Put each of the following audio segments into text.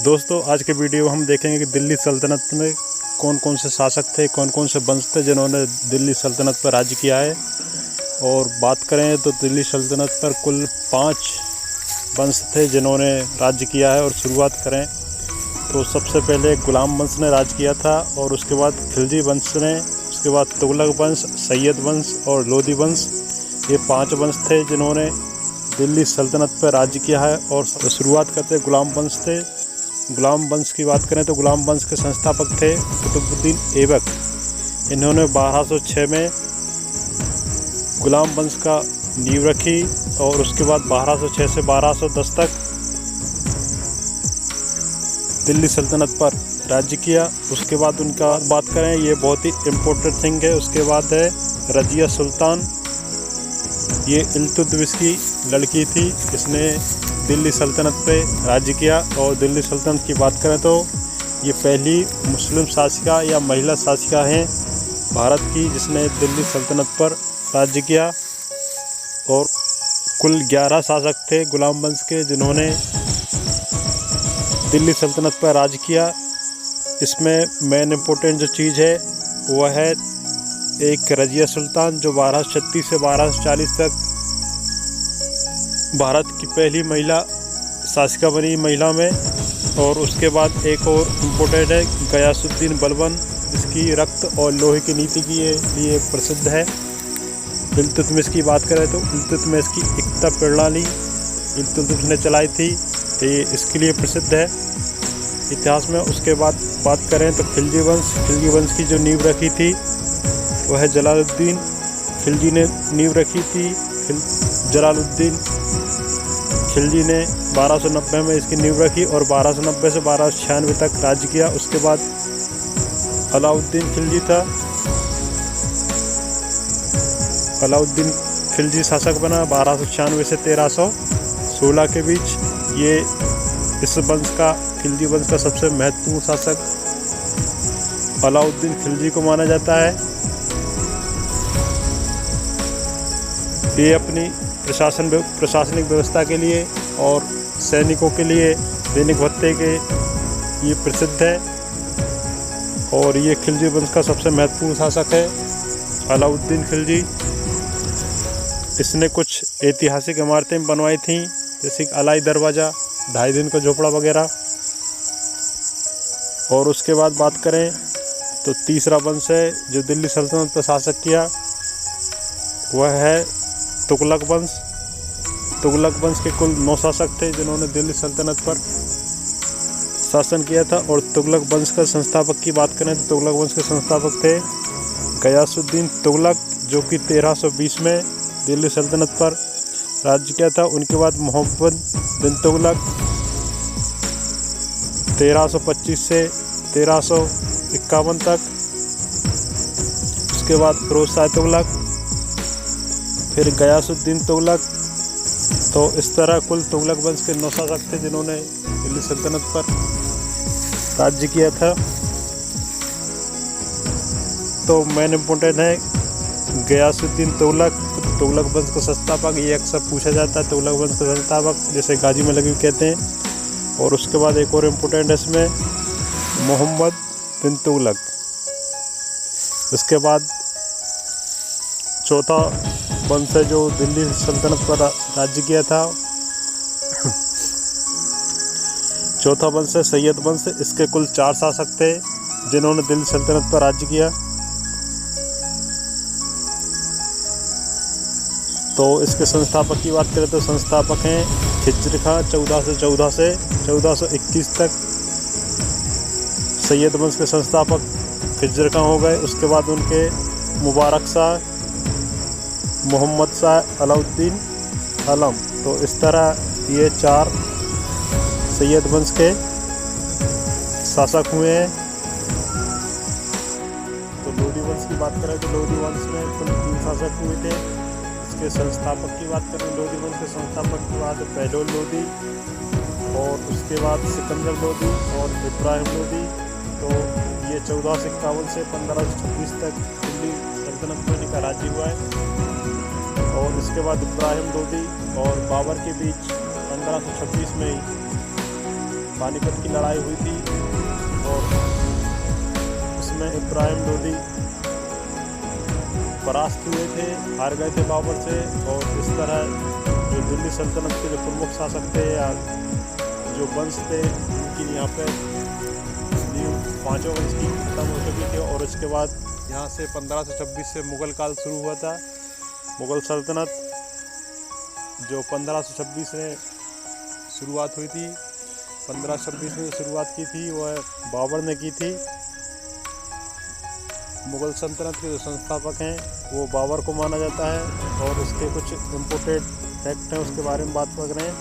दोस्तों आज के वीडियो में हम देखेंगे कि दिल्ली सल्तनत में कौन कौन से शासक थे, कौन कौन से वंश थे जिन्होंने दिल्ली सल्तनत पर राज्य किया है। और बात करें तो दिल्ली सल्तनत पर कुल 5 वंश थे जिन्होंने राज्य किया है। और शुरुआत करें तो सबसे पहले गुलाम वंश ने राज्य किया था, और उसके बाद खिलजी वंश ने, उसके बाद तुगलक वंश, सैयद वंश और लोदी वंश। ये 5 वंश थे जिन्होंने दिल्ली सल्तनत पर राज्य किया है। और शुरुआत करते गुलाम वंश थे। गुलाम वंश की बात करें तो गुलाम वंश के संस्थापक थे कुतुबुद्दीन ऐबक। इन्होंने 1206 में गुलाम वंश का नींव रखी, और उसके बाद 1206 से 1210 तक दिल्ली सल्तनत पर राज्य किया। उसके बाद उनका बात करें, ये बहुत ही इम्पोर्टेंट थिंग है। उसके बाद है रजिया सुल्तान। ये इल्तुतमिश की लड़की थी, इसने दिल्ली सल्तनत पे राज्य किया। और दिल्ली सल्तनत की बात करें तो ये पहली मुस्लिम शासिका या महिला शासिका हैं भारत की जिसने दिल्ली सल्तनत पर राज्य किया। और कुल 11 शासक थे गुलाम वंश के जिन्होंने दिल्ली सल्तनत पर राज्य किया। इसमें मेन इम्पोर्टेंट जो चीज़ है वह है एक रजिया सुल्तान, जो 1236 से 1240 तक भारत की पहली महिला शासिका बनी महिला में। और उसके बाद एक और इम्पोर्टेंट है गयासुद्दीन बलबन, जिसकी रक्त और लोहे की नीति के लिए प्रसिद्ध है। इल्तुतमिश की बात करें तो इल्तुतमिश की एकता प्रणाली इल्तुतमिश ने चलाई थी, ये इसके लिए प्रसिद्ध है इतिहास में। उसके बाद बात करें तो खिलजी वंश की जो नींव रखी थी वह जलालुद्दीन खिलजी ने नींव रखी थी। जलालुद्दीन खिलजी ने 1290 में इसकी नींव रखी और 1290 से 1296 तक राज्य किया। उसके बाद अलाउद्दीन खिलजी था। अलाउद्दीन खिलजी शासक बना 1296 से 1316 के बीच। ये इस वंश का, खिलजी वंश का सबसे महत्वपूर्ण शासक अलाउद्दीन खिलजी को माना जाता है। ये अपनी प्रशासनिक व्यवस्था के लिए और सैनिकों के लिए दैनिक भत्ते के ये प्रसिद्ध है। और ये खिलजी वंश का सबसे महत्वपूर्ण शासक है अलाउद्दीन खिलजी। इसने कुछ ऐतिहासिक इमारतें बनवाई थीं, जैसे कि अलाई दरवाज़ा, 2.5 दिन का झोपड़ा वगैरह। और उसके बाद बात करें तो तीसरा वंश है जो दिल्ली सल्तनत पर शासक किया, वह है तुगलक वंश। तुगलक वंश के कुल 9 शासक थे जिन्होंने दिल्ली सल्तनत पर शासन किया था। और तुगलक वंश का संस्थापक की बात करें तो तुगलक वंश के संस्थापक थे गयासुद्दीन तुगलक, जो कि 1320 में दिल्ली सल्तनत पर राज्य किया था। उनके बाद मोहम्मद बिन तुगलक 1325 से 1351 तक। उसके बाद फिरोज शाह तुगलक, फिर गयासुद्दीन तुगलक। तो इस तरह कुल तुगलक वंश के 9 शासक थे जिन्होंने दिल्ली सल्तनत पर राज्य किया था। तो मेन इम्पोर्टेंट है गयासुद्दीन तुगलक, तुगलक वंश का संस्थापक। ये अक्सर पूछा जाता है तुगलक वंश का संस्थापक, जैसे गाजी मलकी कहते हैं। और उसके बाद एक और इम्पोर्टेंट है इसमें मोहम्मद बिन तुगलक। उसके बाद चौथा वंश है जो दिल्ली सल्तनत पर राज्य किया था, चौथा वंश है सैयद वंश। इसके कुल 4 शासक थे जिन्होंने दिल्ली सल्तनत पर राज्य किया। तो इसके संस्थापक की बात करें तो संस्थापक हैं खिजर खां 1414 से 1421 तक। सैयद वंश के संस्थापक खिजर खां हो गए। उसके बाद उनके मुबारक शाह, मोहम्मद शाह, अलाउद्दीन आलम। तो इस तरह ये 4 सैयद वंश के शासक हुए हैं। तो लोदी वंश की बात करें तो लोदी वंश में कुल 3 शासक हुए थे। इसके संस्थापक की बात करें, लोदी वंश के संस्थापक की बात है बहलोल लोदी, और उसके बाद सिकंदर लोदी और इब्राहिम लोदी। तो ये 1451 से 1526 तक दिल्ली सल्तनत में इनका राज्य हुआ है। और इसके बाद इब्राहिम लोदी और बाबर के बीच 1526 में पानीपत की लड़ाई हुई थी और उसमें इब्राहिम लोदी परास्त हुए थे, हार गए थे बाबर से। और इस तरह जो दिल्ली सल्तनत के जो प्रमुख शासक थे या जो वंश थे उनकी यहाँ पे पांचों वंश की खत्म हो चुकी थी। और उसके बाद यहाँ से 1526 से मुग़ल काल शुरू हुआ था। मुग़ल सल्तनत जो 1526 में शुरुआत हुई थी, 1526 में शुरुआत की थी वह बाबर ने की थी। मुग़ल सल्तनत के जो संस्थापक हैं वो बाबर को माना जाता है। और उसके कुछ इम्पोर्टेड फैक्ट हैं, उसके बारे में बात कर रहे हैं।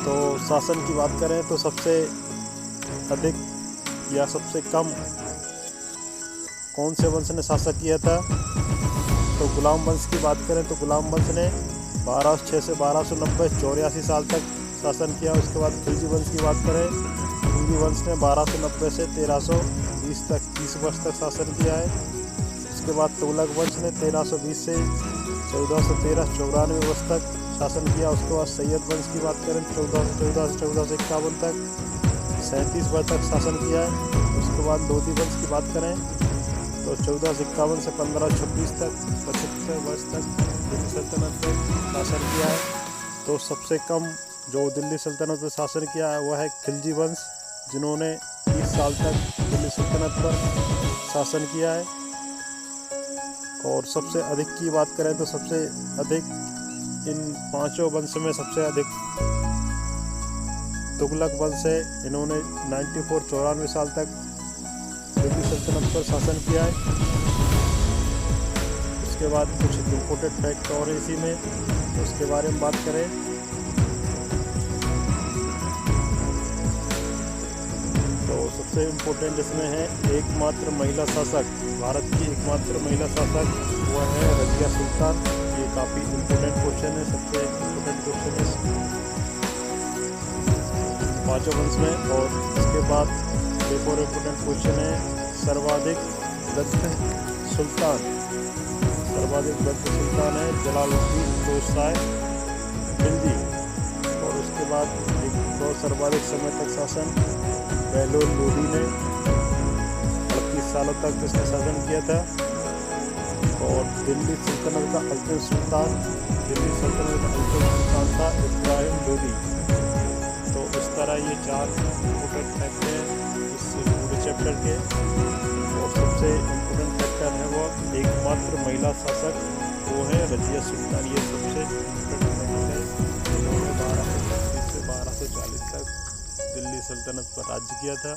तो शासन की बात करें तो सबसे अधिक या सबसे कम कौन से वंश ने शासन किया था, तो गुलाम वंश की बात करें तो गुलाम वंश ने 1206 से 1290 84 साल तक शासन किया। उसके बाद खिलजी वंश की बात करें, खिलजी वंश ने 1290 से 1320 तक 30 वर्ष तक शासन किया है। उसके बाद तुगलक वंश ने 1320 से 1413 94 वर्ष तक शासन किया। उसके बाद सैयद वंश की बात करें 1414 से 1451 तक 37 वर्ष तक शासन किया है। उसके बाद लोधी वंश की बात करें तो 1451 से 1526 तक 75 वर्ष तक दिल्ली सल्तनत पर शासन किया है। तो सबसे कम जो दिल्ली सल्तनत पर शासन किया है वह है खिलजी वंश, जिन्होंने 30 साल तक दिल्ली सल्तनत पर शासन किया है। और सबसे अधिक की बात करें तो सबसे अधिक इन पांचों वंश में सबसे अधिक तुगलक वंश है। इन्होंने 94 साल तक दिल्ली सल्तनत पर शासन किया है। उसके बाद कुछ इम्पोर्टेड फैक्ट और इसी में, तो उसके बारे में बात करें तो सबसे इम्पोर्टेंट इसमें है एकमात्र महिला शासक, भारत की एकमात्र महिला शासक वह है रज़िया सुल्तान। ये काफ़ी इम्पोर्टेंट क्वेश्चन है, सबसे इम्पोर्टेंट क्वेश्चन है पांचों वंश में। और इसके बाद एक और इम्पोर्टेंट क्वेश्चन है सर्वाधिक वृद्ध सुल्तान। सर्वाधिक वृद्ध सुल्तान है जलालुद्दीन दोसाई खिलजी। और उसके बाद एक और सर्वाधिक समय तक शासन बहलोल लोदी ने 38 सालों तक इसने शासन किया था। और दिल्ली सल्तनत का अंतिम सुल्तान था इब्राहिम लोदी। तो इस तरह ये 4 इम्पोर्टेंट फैक्ट हैं इस पूरे चैप्टर के। और सबसे इम्पोर्टेंट फैक्टर है वो एकमात्र महिला शासक वो है रज़िया सुल्तान। ये सबसे इम्पोर्टेंट फैक्ट है। इन्होंने 1230 से 1240 तक दिल्ली सल्तनत पर राज्य किया था।